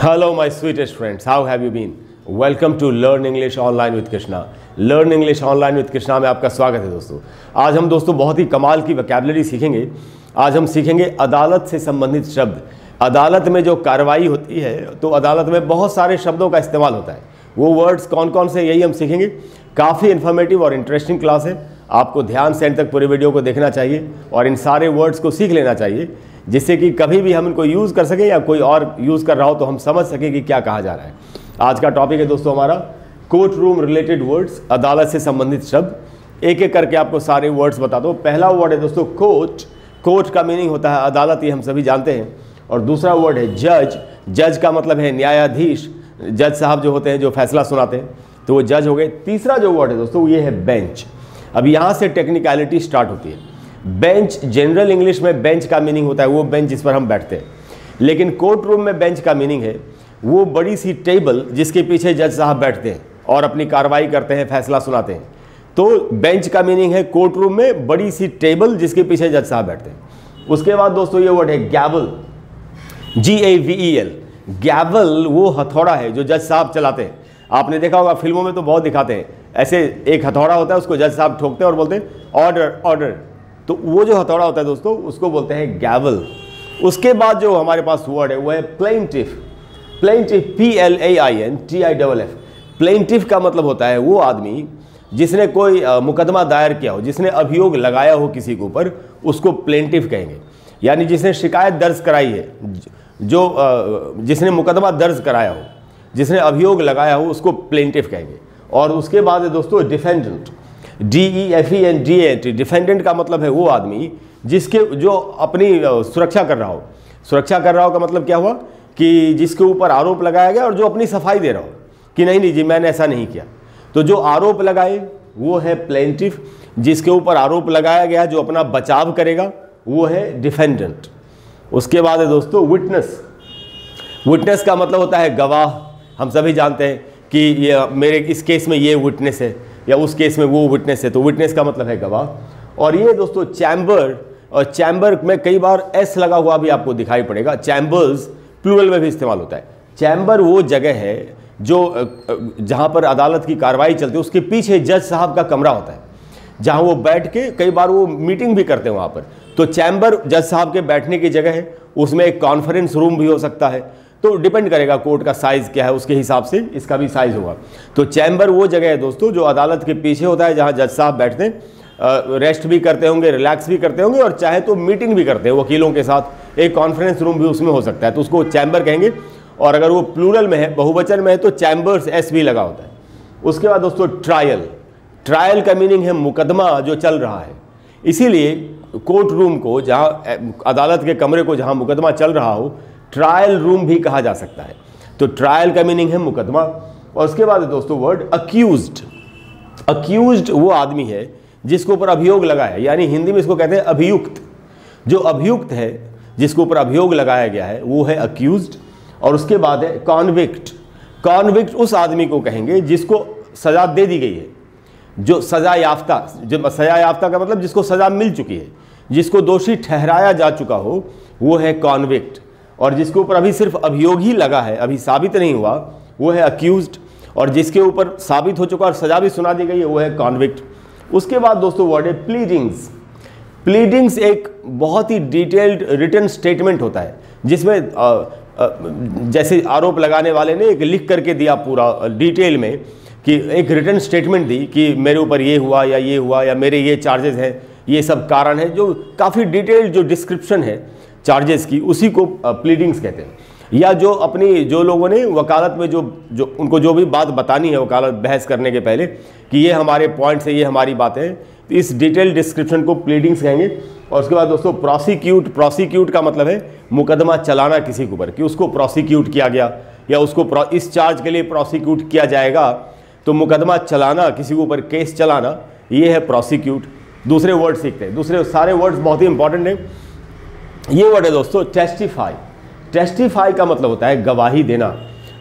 Hello my sweetest friends, how have you been? Welcome to Learn English Online with Krishna. Learn English Online with Krishna में आपका स्वागत है दोस्तों। आज हम दोस्तों बहुत ही कमाल की वोकैबुलरी सीखेंगे। आज हम सीखेंगे अदालत से संबंधित शब्द। अदालत में जो कार्रवाई होती है तो अदालत में बहुत सारे शब्दों का इस्तेमाल होता है। वो वर्ड्स कौन कौन से, यही हम सीखेंगे। काफ़ी इन्फॉर्मेटिव और इंटरेस्टिंग क्लास है। आपको ध्यान से एंड तक पूरे वीडियो को देखना चाहिए और इन सारे वर्ड्स को सीख लेना चाहिए, जिससे कि कभी भी हम इनको यूज़ कर सकें या कोई और यूज़ कर रहा हो तो हम समझ सकें कि क्या कहा जा रहा है। आज का टॉपिक है दोस्तों हमारा कोर्ट रूम रिलेटेड वर्ड्स, अदालत से संबंधित शब्द। एक एक करके आपको सारे वर्ड्स बता दो। पहला वर्ड है दोस्तों कोर्ट। कोर्ट का मीनिंग होता है अदालत, ये हम सभी जानते हैं। और दूसरा वर्ड है जज। जज का मतलब है न्यायाधीश। जज साहब जो होते हैं, जो फैसला सुनाते हैं, तो वो जज हो गए। तीसरा जो वर्ड है दोस्तों ये है बेंच। अब यहाँ से टेक्निकलिटी स्टार्ट होती है। बेंच जनरल इंग्लिश में बेंच का मीनिंग होता है वो बेंच जिस पर हम बैठते हैं, लेकिन कोर्ट रूम में बेंच का मीनिंग है वो बड़ी सी टेबल जिसके पीछे जज साहब बैठते हैं और अपनी कार्रवाई करते हैं, फैसला सुनाते हैं। तो बेंच का मीनिंग है कोर्ट रूम में बड़ी सी टेबल जिसके पीछे जज साहब बैठते हैं। उसके बाद दोस्तों ये वर्ड है गैवल, GAVEL। गैवल वो हथौड़ा है जो जज साहब चलाते हैं। आपने देखा होगा फिल्मों में तो बहुत दिखाते हैं, ऐसे एक हथौड़ा होता है, उसको जज साहब ठोकते हैं और बोलते हैं ऑर्डर ऑर्डर। तो वो जो हथौड़ा होता है दोस्तों उसको बोलते हैं गैवल। उसके बाद जो हमारे पास वर्ड है वो है प्लेंटिफ। Plaintiff PLAINTIFF। प्लेंटिफ का मतलब होता है वो आदमी जिसने कोई मुकदमा दायर किया हो, जिसने अभियोग लगाया हो किसी के ऊपर, उसको प्लेंटिफ कहेंगे। यानी जिसने शिकायत दर्ज कराई है, जो जिसने मुकदमा दर्ज कराया हो, जिसने अभियोग लगाया हो, उसको प्लेंटिफ कहेंगे। और उसके बाद है दोस्तों डिफेंडेंट, DEFENDANT। डिफेंडेंट का मतलब है वो आदमी जिसके जो अपनी सुरक्षा कर रहा हो। सुरक्षा कर रहा हो का मतलब क्या हुआ कि जिसके ऊपर आरोप लगाया गया और जो अपनी सफाई दे रहा हो कि नहीं जी मैंने ऐसा नहीं किया। तो जो आरोप लगाए वो है प्लेंटिफ, जिसके ऊपर आरोप लगाया गया जो अपना बचाव करेगा वो है डिफेंडेंट। उसके बाद है दोस्तों विटनेस। विटनेस का मतलब होता है गवाह। हम सभी जानते हैं कि ये मेरे इस केस में ये विटनेस है या उस केस में वो विटनेस है, तो विटनेस का मतलब है गवाह। और ये दोस्तों चैम्बर, और चैम्बर में कई बार S लगा हुआ भी आपको दिखाई पड़ेगा। चैम्बर्स प्लूरल में भी इस्तेमाल होता है। चैम्बर वो जगह है जो जहाँ पर अदालत की कार्रवाई चलती है, उसके पीछे जज साहब का कमरा होता है जहाँ वो बैठ के कई बार वो मीटिंग भी करते हैं वहाँ पर। तो चैम्बर जज साहब के बैठने की जगह है। उसमें एक कॉन्फ्रेंस रूम भी हो सकता है, तो डिपेंड करेगा कोर्ट का साइज़ क्या है, उसके हिसाब से इसका भी साइज़ होगा। तो चैम्बर वो जगह है दोस्तों जो अदालत के पीछे होता है, जहाँ जज साहब बैठते हैं, रेस्ट भी करते होंगे, रिलैक्स भी करते होंगे और चाहे तो मीटिंग भी करते हैं वकीलों के साथ। एक कॉन्फ्रेंस रूम भी उसमें हो सकता है, तो उसको चैम्बर कहेंगे। और अगर वो प्लूरल में है, बहुवचन में है, तो चैम्बर्स S भी लगा होता है। उसके बाद दोस्तों ट्रायल। ट्रायल का मीनिंग है मुकदमा जो चल रहा है। इसीलिए कोर्ट रूम को, जहाँ अदालत के कमरे को जहाँ मुकदमा चल रहा हो, ट्रायल रूम भी कहा जा सकता है। तो ट्रायल का मीनिंग है मुकदमा। और उसके बाद दोस्तों वर्ड अक्यूज्ड। अक्यूज्ड वो आदमी है जिसके ऊपर अभियोग लगा है, यानी हिंदी में इसको कहते हैं अभियुक्त। जो अभियुक्त है, जिसके ऊपर अभियोग लगाया गया है, वो है अक्यूज्ड। और उसके बाद है कॉन्विक्ट। कॉन्विक्ट उस आदमी को कहेंगे जिसको सजा दे दी गई है, जो सजा याफ्ता। जो सजा याफ्ता का मतलब जिसको सजा मिल चुकी है, जिसको दोषी ठहराया जा चुका हो, वो है कॉन्विक्ट। और जिसके ऊपर अभी सिर्फ अभियोग ही लगा है, अभी साबित नहीं हुआ, वो है अक्यूज्ड। और जिसके ऊपर साबित हो चुका और सजा भी सुना दी गई है, वो है कॉन्विक्ट। उसके बाद दोस्तों वर्ड है प्लीडिंग्स। प्लीडिंग्स एक बहुत ही डिटेल्ड रिटन स्टेटमेंट होता है, जिसमें जैसे आरोप लगाने वाले ने एक लिख करके दिया पूरा डिटेल में, कि एक रिटन स्टेटमेंट दी कि मेरे ऊपर ये हुआ या मेरे ये चार्जेस हैं, ये सब कारण है, जो काफ़ी डिटेल्ड जो डिस्क्रिप्शन है चार्जेस की, उसी को प्लीडिंग्स कहते हैं। या जो अपनी, जो लोगों ने वकालत में जो उनको जो भी बात बतानी है वकालत बहस करने के पहले, कि ये हमारे पॉइंट्स है, ये हमारी बातें हैं, तो इस डिटेल डिस्क्रिप्शन को प्लीडिंग्स कहेंगे। और उसके बाद दोस्तों प्रोसिक्यूट। प्रोसिक्यूट का मतलब है मुकदमा चलाना किसी के ऊपर, कि उसको प्रोसिक्यूट किया गया या उसको इस चार्ज के लिए प्रोसिक्यूट किया जाएगा। तो मुकदमा चलाना, किसी के ऊपर केस चलाना, ये है प्रोसिक्यूट। दूसरे वर्ड सीखते हैं, दूसरे सारे वर्ड्स बहुत ही इंपॉर्टेंट हैं। ये वर्ड है दोस्तों टेस्टिफाई। टेस्टिफाई का मतलब होता है गवाही देना।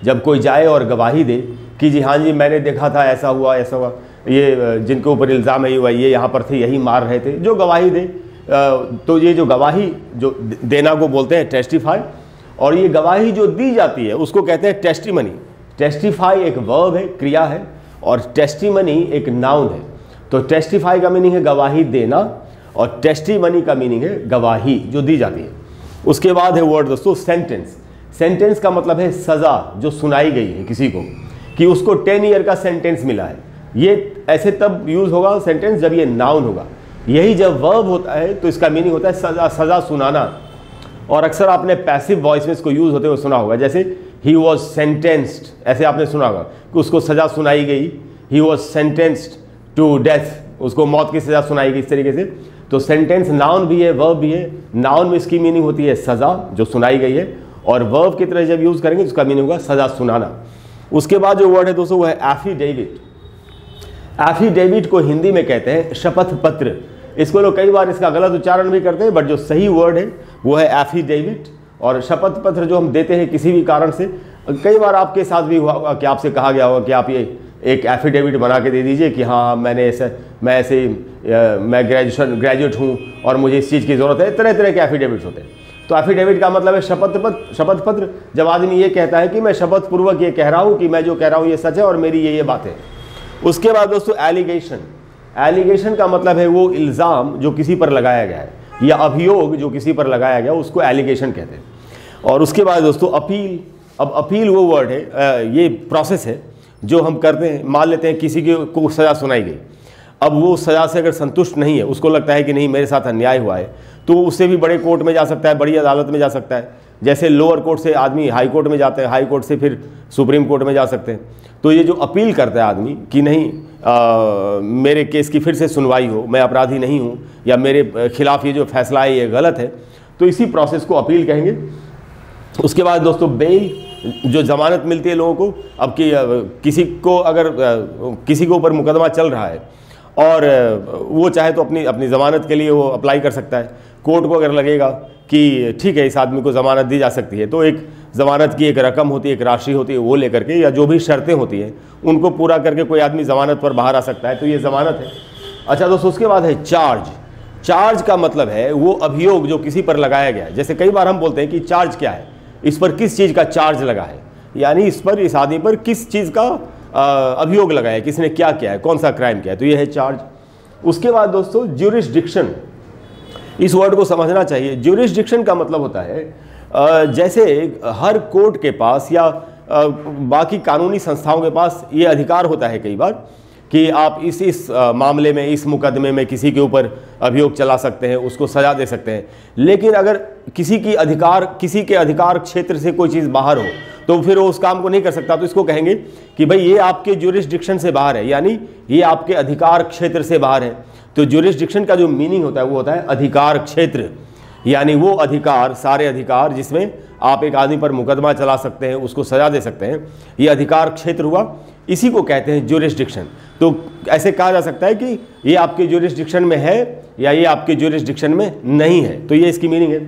जब कोई जाए और गवाही दे कि जी हाँ जी मैंने देखा था, ऐसा हुआ, ये जिनके ऊपर इल्ज़ाम है ये यहाँ पर थे, यही मार रहे थे, जो गवाही दे। तो ये जो गवाही जो देना को बोलते हैं टेस्टिफाई। और ये गवाही जो दी जाती है उसको कहते हैं टेस्टिमनी। टेस्टिफाई एक वर्ब है, क्रिया है, और टेस्टिमनी एक नाउन है। तो टेस्टिफाई का मीनिंग है गवाही देना, और टेस्टिमनी का मीनिंग है गवाही जो दी जाती है। उसके बाद है वर्ड दोस्तों सेंटेंस। सेंटेंस का मतलब है सज़ा जो सुनाई गई है किसी को, कि उसको 10 ईयर का सेंटेंस मिला है। ये ऐसे तब यूज़ होगा सेंटेंस जब ये नाउन होगा। यही जब वर्ब होता है तो इसका मीनिंग होता है सज़ा, सज़ा सुनाना। और अक्सर आपने पैसिव वॉइस में इसको यूज़ होते हुए सुना होगा, जैसे ही वॉज सेंटेंस्ड, ऐसे आपने सुना होगा कि उसको सज़ा सुनाई गई। He was sentenced to death, उसको मौत की सज़ा सुनाई गई, इस तरीके से। तो सेंटेंस नाउन भी है, वर्ब भी है। नाउन में इसकी मीनिंग होती है सज़ा जो सुनाई गई है, और वर्ब की तरह जब यूज़ करेंगे उसका मीनिंग होगा सज़ा सुनाना। उसके बाद जो वर्ड है दोस्तों वो है एफिडेविट। एफिडेविट को हिंदी में कहते हैं शपथ पत्र। इसको लोग कई बार इसका गलत उच्चारण भी करते हैं, बट जो सही वर्ड है वो है एफिडेविट। और शपथ पत्र जो हम देते हैं किसी भी कारण से, कई बार आपके साथ भी हुआ होगा कि आपसे कहा गया होगा कि आप ये एक एफिडेविट बना के दे दीजिए कि हाँ मैं ग्रेजुएट हूँ और मुझे इस चीज़ की ज़रूरत है। तरह तरह के एफिडेविट्स होते हैं। तो एफिडेविट का मतलब है शपथ पत्र। जब आदमी ये कहता है कि मैं शपथ पूर्वक ये कह रहा हूँ कि मैं जो कह रहा हूँ ये सच है और मेरी ये बात है। उसके बाद दोस्तों एलिगेशन। एलिगेशन का मतलब है वो इल्ज़ाम जो किसी पर लगाया गया है, या अभियोग जो किसी पर लगाया गया, उसको एलिगेशन कहते हैं। और उसके बाद दोस्तों अपील। अब अपील वो वर्ड है, ये प्रोसेस है जो हम करते हैं। मान लेते हैं किसी को सज़ा सुनाई गई, अब वो सज़ा से अगर संतुष्ट नहीं है, उसको लगता है कि नहीं मेरे साथ अन्याय हुआ है, तो उससे भी बड़े कोर्ट में जा सकता है, बड़ी अदालत में जा सकता है। जैसे लोअर कोर्ट से आदमी हाई कोर्ट में जाते हैं, हाई कोर्ट से फिर सुप्रीम कोर्ट में जा सकते हैं। तो ये जो अपील करता है आदमी कि नहीं मेरे केस की फिर से सुनवाई हो, मैं अपराधी नहीं हूँ, या मेरे खिलाफ ये जो फैसला है ये गलत है, तो इसी प्रोसेस को अपील कहेंगे। उसके बाद दोस्तों बेल, जो ज़मानत मिलती है लोगों को। अब किसी को अगर किसी के ऊपर मुकदमा चल रहा है और वो चाहे तो अपनी ज़मानत के लिए वो अप्लाई कर सकता है। कोर्ट को अगर लगेगा कि ठीक है इस आदमी को ज़मानत दी जा सकती है, तो एक ज़मानत की एक रकम होती है, एक राशि होती है, वो लेकर के या जो भी शर्तें होती हैं उनको पूरा करके कोई आदमी ज़मानत पर बाहर आ सकता है। तो ये ज़मानत है। अच्छा दोस्तों उसके बाद है चार्ज। चार्ज का मतलब है वो अभियोग जो किसी पर लगाया गया है। जैसे कई बार हम बोलते हैं कि चार्ज क्या है, इस पर किस चीज़ का चार्ज लगा है, यानी इस आदमी पर किस चीज़ का अभियोग लगाया है, किसने क्या किया है, कौन सा क्राइम किया है, तो ये है चार्ज। उसके बाद दोस्तों ज्यूरिसडिक्शन। इस वर्ड को समझना चाहिए। ज्यूरिसडिक्शन का मतलब होता है जैसे हर कोर्ट के पास या बाकी कानूनी संस्थाओं के पास ये अधिकार होता है कई बार कि आप इस मामले में, इस मुकदमे में किसी के ऊपर अभियोग चला सकते हैं, उसको सजा दे सकते हैं। लेकिन अगर किसी के अधिकार क्षेत्र से कोई चीज़ बाहर हो तो फिर वो उस काम को नहीं कर सकता। तो इसको कहेंगे कि भाई ये आपके ज्यूरिसडिक्शन से बाहर है, यानी ये आपके अधिकार क्षेत्र से बाहर है। तो ज्यूरिसडिक्शन का जो मीनिंग होता है वो होता है अधिकार क्षेत्र, यानी वो अधिकार, सारे अधिकार जिसमें आप एक आदमी पर मुकदमा चला सकते हैं, उसको सजा दे सकते हैं, ये अधिकार क्षेत्र हुआ। इसी को कहते हैं ज्यूरिसडिक्शन। तो ऐसे कहा जा सकता है कि ये आपके ज्यूरिसडिक्शन में है या ये आपके ज्यूरिसडिक्शन में नहीं है। तो ये इसकी मीनिंग है।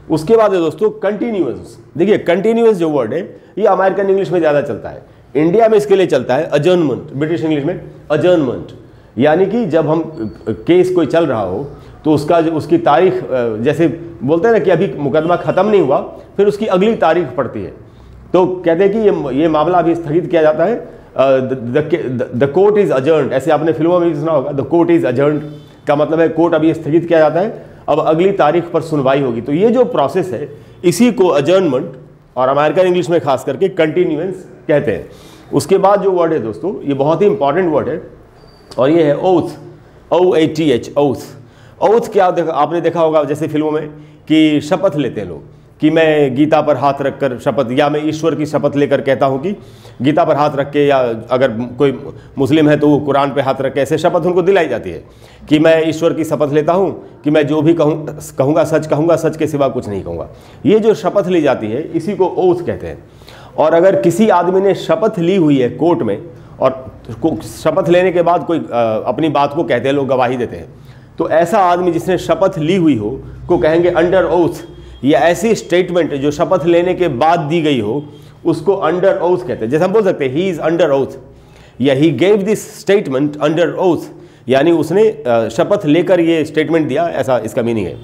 उसके बाद है दोस्तों कंटिन्यूअस। देखिए कंटिन्यूअस जो वर्ड है ये अमेरिकन इंग्लिश में ज़्यादा चलता है, इंडिया में इसके लिए चलता है अजर्नमेंट। ब्रिटिश इंग्लिश में अजर्नमेंट, यानी कि जब हम केस कोई चल रहा हो तो उसकी तारीख, जैसे बोलते हैं ना कि अभी मुकदमा ख़त्म नहीं हुआ, फिर उसकी अगली तारीख पड़ती है, तो कहते हैं कि ये मामला अभी स्थगित किया जाता है। द कोर्ट इज़ अजर्न्ड, ऐसे आपने फिल्मों में भी सुना होगा। द कोर्ट इज़ अजर्न्ड का मतलब है कोर्ट अभी स्थगित किया जाता है, अब अगली तारीख पर सुनवाई होगी। तो ये जो प्रोसेस है इसी को अजर्नमेंट और अमेरिकन इंग्लिश में खास करके कंटिन्यूएंस कहते हैं। उसके बाद जो वर्ड है दोस्तों ये बहुत ही इंपॉर्टेंट वर्ड है और ये है ओथ, OATH, ओथ। ओथ क्या आपने देखा होगा जैसे फिल्मों में कि शपथ लेते हैं लोग कि मैं गीता पर हाथ रखकर शपथ, या मैं ईश्वर की शपथ लेकर कहता हूं कि गीता पर हाथ रख के, या अगर कोई मुस्लिम है तो वो कुरान पे हाथ रख के, ऐसे शपथ उनको दिलाई जाती है कि मैं ईश्वर की शपथ लेता हूं कि मैं जो भी कहूँगा सच कहूँगा, सच के सिवा कुछ नहीं कहूँगा। ये जो शपथ ली जाती है इसी को ओथ कहते हैं। और अगर किसी आदमी ने शपथ ली हुई है कोर्ट में और शपथ लेने के बाद कोई अपनी बात को कहते हैं, लोग गवाही देते हैं, तो ऐसा आदमी जिसने शपथ ली हुई हो को कहेंगे अंडर ओथ। या ऐसी स्टेटमेंट जो शपथ लेने के बाद दी गई हो उसको अंडर ओथ कहते हैं। जैसे हम बोल सकते हैं ही इज अंडर ओथ या he gave this statement under oath, यानी उसने शपथ लेकर ये स्टेटमेंट दिया, ऐसा इसका मीनिंग है।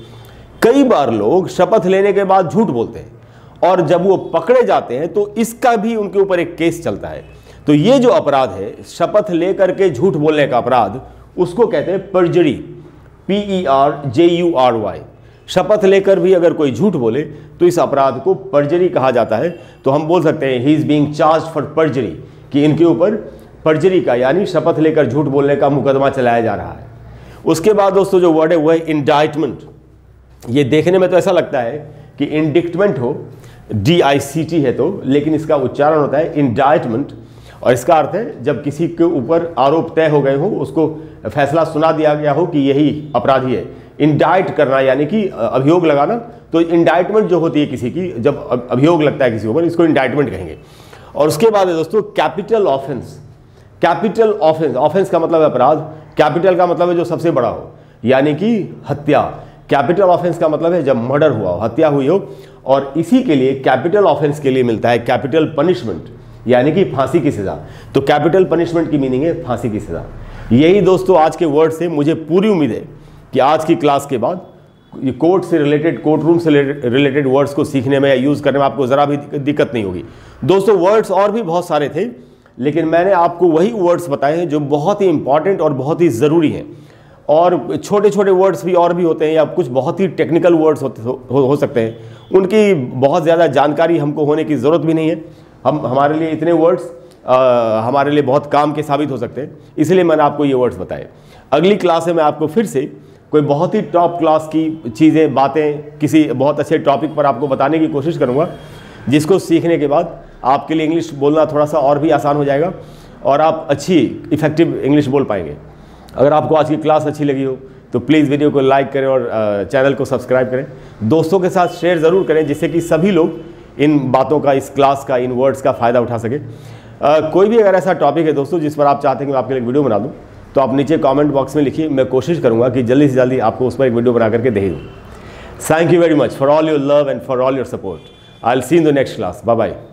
कई बार लोग शपथ लेने के बाद झूठ बोलते हैं और जब वो पकड़े जाते हैं तो इसका भी उनके ऊपर एक केस चलता है। तो ये जो अपराध है, शपथ लेकर के झूठ बोलने का अपराध, उसको कहते हैं परजरी, PERJURY। शपथ लेकर भी अगर कोई झूठ बोले तो इस अपराध को परजरी कहा जाता है। तो हम बोल सकते हैं he is being charged for perjury, कि इनके ऊपर परजरी का यानी शपथ लेकर झूठ बोलने का मुकदमा चलाया जा रहा है। उसके बाद दोस्तों जो वर्ड है वो है इंडाइटमेंट। ये देखने में तो ऐसा लगता है कि इंडिक्टमेंट हो, DICT है तो, लेकिन इसका उच्चारण होता है इंडाइटमेंट, और इसका अर्थ है जब किसी के ऊपर आरोप तय हो गए हो, उसको फैसला सुना दिया गया हो कि यही अपराधी है। इंडाइट करना यानी कि अभियोग लगाना, तो इंडाइटमेंट जो होती है किसी की, जब अभियोग लगता है किसी ऊपर, इसको इंडाइटमेंट कहेंगे। और उसके बाद है दोस्तों capital offence. Capital offence, offence का मतलब है अपराध, कैपिटल का मतलब है जो सबसे बड़ा हो, यानी कि हत्या। कैपिटल ऑफेंस का मतलब है जब मर्डर हुआ हो, हत्या हुई हो, और इसी के लिए कैपिटल ऑफेंस के लिए मिलता है कैपिटल पनिशमेंट, यानी कि फांसी की सजा। तो कैपिटल पनिशमेंट की मीनिंग है फांसी की सजा। यही दोस्तों आज के वर्ड से मुझे पूरी उम्मीद है कि आज की क्लास के बाद ये कोर्ट से रिलेटेड, कोर्ट रूम से रिलेटेड वर्ड्स को सीखने में या यूज़ करने में आपको ज़रा भी दिक्कत नहीं होगी। दोस्तों वर्ड्स और भी बहुत सारे थे, लेकिन मैंने आपको वही वर्ड्स बताए हैं जो बहुत ही इंपॉर्टेंट और बहुत ही ज़रूरी हैं। और छोटे छोटे वर्ड्स भी और भी होते हैं, या कुछ बहुत ही टेक्निकल वर्ड्स हो सकते हैं, उनकी बहुत ज़्यादा जानकारी हमको होने की ज़रूरत भी नहीं है। हमारे लिए इतने वर्ड्स हमारे लिए बहुत काम के साबित हो सकते हैं, इसलिए मैंने आपको ये वर्ड्स बताए। अगली क्लास में मैं आपको फिर से कोई बहुत ही टॉप क्लास की चीज़ें, बातें, किसी बहुत अच्छे टॉपिक पर आपको बताने की कोशिश करूँगा, जिसको सीखने के बाद आपके लिए इंग्लिश बोलना थोड़ा सा और भी आसान हो जाएगा और आप अच्छी इफेक्टिव इंग्लिश बोल पाएंगे। अगर आपको आज की क्लास अच्छी लगी हो तो प्लीज़ वीडियो को लाइक करें और चैनल को सब्सक्राइब करें। दोस्तों के साथ शेयर ज़रूर करें, जिससे कि सभी लोग इन बातों का, इस क्लास का, इन वर्ड्स का फ़ायदा उठा सके। कोई भी अगर ऐसा टॉपिक है दोस्तों जिस पर आप चाहते हैं कि मैं आपके लिए वीडियो बना दूँ, तो आप नीचे कमेंट बॉक्स में लिखिए। मैं कोशिश करूँगा कि जल्दी से जल्दी आपको उस पर एक वीडियो बना करके दे दूँ। Thank you very much for all your love and for all your support. I will see in the next class. Bye bye.